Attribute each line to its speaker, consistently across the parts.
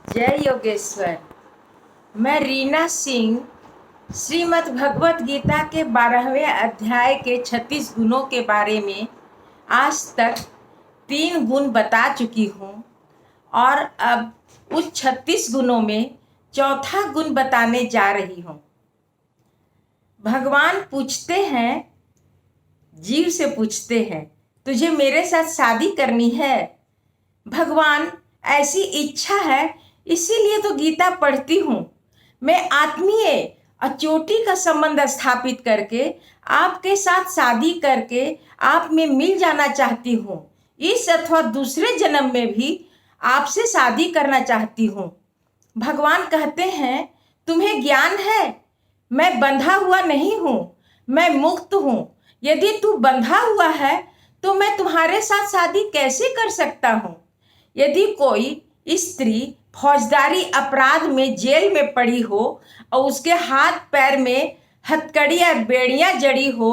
Speaker 1: जय योगेश्वर। मैं रीना सिंह श्रीमद् भगवत गीता के 12वें अध्याय के 36 गुणों के बारे में आज तक 3 गुण बता चुकी हूँ और अब उस 36 गुणों में चौथा गुण बताने जा रही हूँ। भगवान पूछते हैं, जीव से पूछते हैं, तुझे मेरे साथ शादी करनी है? भगवान ऐसी इच्छा है, इसीलिए तो गीता पढ़ती हूँ। मैं आत्मीय और चोटी का संबंध स्थापित करके आपके साथ शादी करके आप में मिल जाना चाहती हूँ। इस अथवा दूसरे जन्म में भी आपसे शादी करना चाहती हूँ। भगवान कहते हैं, तुम्हें ज्ञान है मैं बंधा हुआ नहीं हूँ, मैं मुक्त हूँ। यदि तू बंधा हुआ है तो मैं तुम्हारे साथ शादी कैसे कर सकता हूँ? यदि कोई स्त्री फौजदारी अपराध में जेल में पड़ी हो और उसके हाथ पैर में हथकड़ी या बेड़ियां जड़ी हो,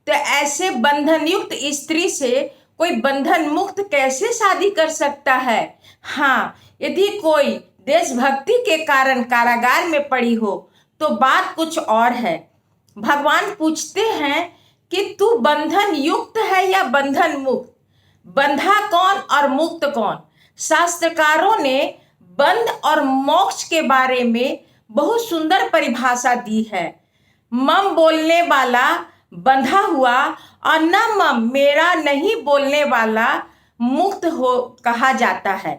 Speaker 1: तो ऐसे बंधन युक्त स्त्री से कोई बंधन मुक्त कैसे शादी कर सकता है? हाँ, यदि कोई देशभक्ति के कारण कारागार में पड़ी हो तो बात कुछ और है। भगवान पूछते हैं कि तू बंधन युक्त है या बंधन मुक्त? बंधा कौन और मुक्त कौन? शास्त्रकारों ने बंध और मोक्ष के बारे में बहुत सुंदर परिभाषा दी है। मम बोलने वाला बंधा हुआ और न मम मेरा नहीं बोलने वाला मुक्त हो कहा जाता है।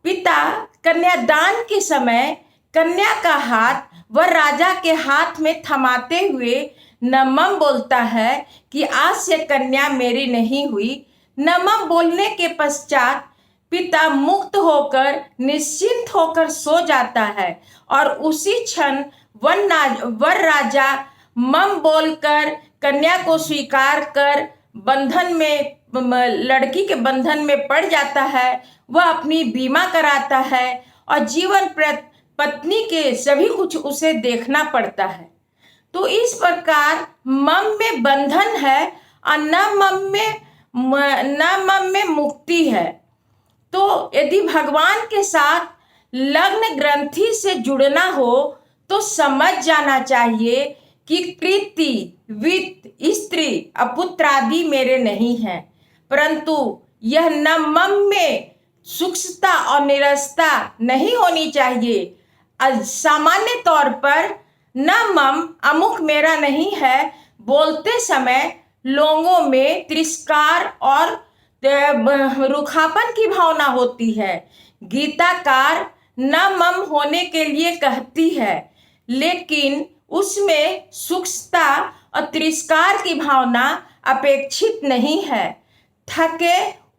Speaker 1: पिता कन्यादान के समय कन्या का हाथ वह राजा के हाथ में थमाते हुए नमम बोलता है कि आज से कन्या मेरी नहीं हुई। नमम बोलने के पश्चात पिता मुक्त होकर निश्चिंत होकर सो जाता है और उसी क्षण वर राजा मम बोलकर कन्या को स्वीकार कर बंधन में लड़की के बंधन में पड़ जाता है। वह अपनी बीमा कराता है और जीवन पत्नी के सभी कुछ उसे देखना पड़ता है। तो इस प्रकार मम में बंधन है और न मम में मुक्ति है। तो यदि भगवान के साथ लग्न ग्रंथि से जुड़ना हो तो समझ जाना चाहिए कि कृति वित्त स्त्री अपुत्र आदि मेरे नहीं हैं, परंतु यह न मम में सूक्ष्मता और निरसता नहीं होनी चाहिए। सामान्य तौर पर न मम अमुक मेरा नहीं है बोलते समय लोगों में तिरस्कार और रुखापन की भावना होती है। गीताकार न मम होने के लिए कहती है, लेकिन उसमें सूक्ष्मता और तिरस्कार की भावना अपेक्षित नहीं है। थके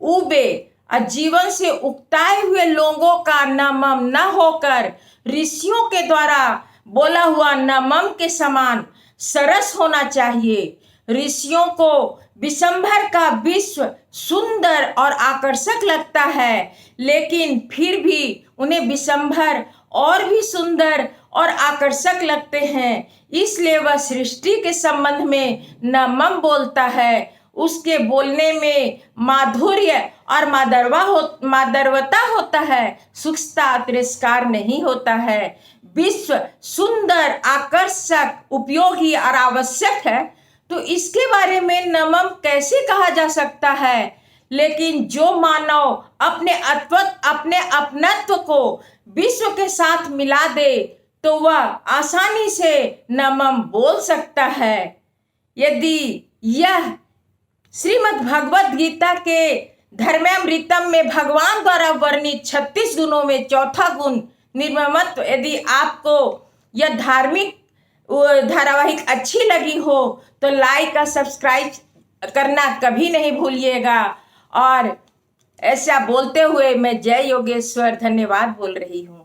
Speaker 1: उबे और जीवन से उकताए हुए लोगों का नमम न होकर ऋषियों के द्वारा बोला हुआ नमम के समान सरस होना चाहिए। ऋषियों को विशंभर का विश्व सुंदर और आकर्षक लगता है, लेकिन फिर भी उन्हें विशंभर और भी सुंदर और आकर्षक लगते हैं। इसलिए वह सृष्टि के संबंध में नमम बोलता है। उसके बोलने में माधुर्य और माधुर्यता होता है, सूक्ष्मता तिरस्कार नहीं होता है। विश्व सुंदर आकर्षक उपयोगी और आवश्यक है, तो इसके बारे में नमम कैसे कहा जा सकता है? लेकिन जो मानव अपने अपनत्व को विश्व के साथ मिला दे तो वह आसानी से नमम बोल सकता है। यदि यह श्रीमद् भगवत गीता के धर्मामृतम में भगवान द्वारा वर्णित 36 गुणों में चौथा गुण निर्ममत्व, यदि आपको यह धार्मिक धारावाहिक अच्छी लगी हो तो लाइक और सब्सक्राइब करना कभी नहीं भूलिएगा। और ऐसा बोलते हुए मैं जय योगेश्वर धन्यवाद बोल रही हूँ।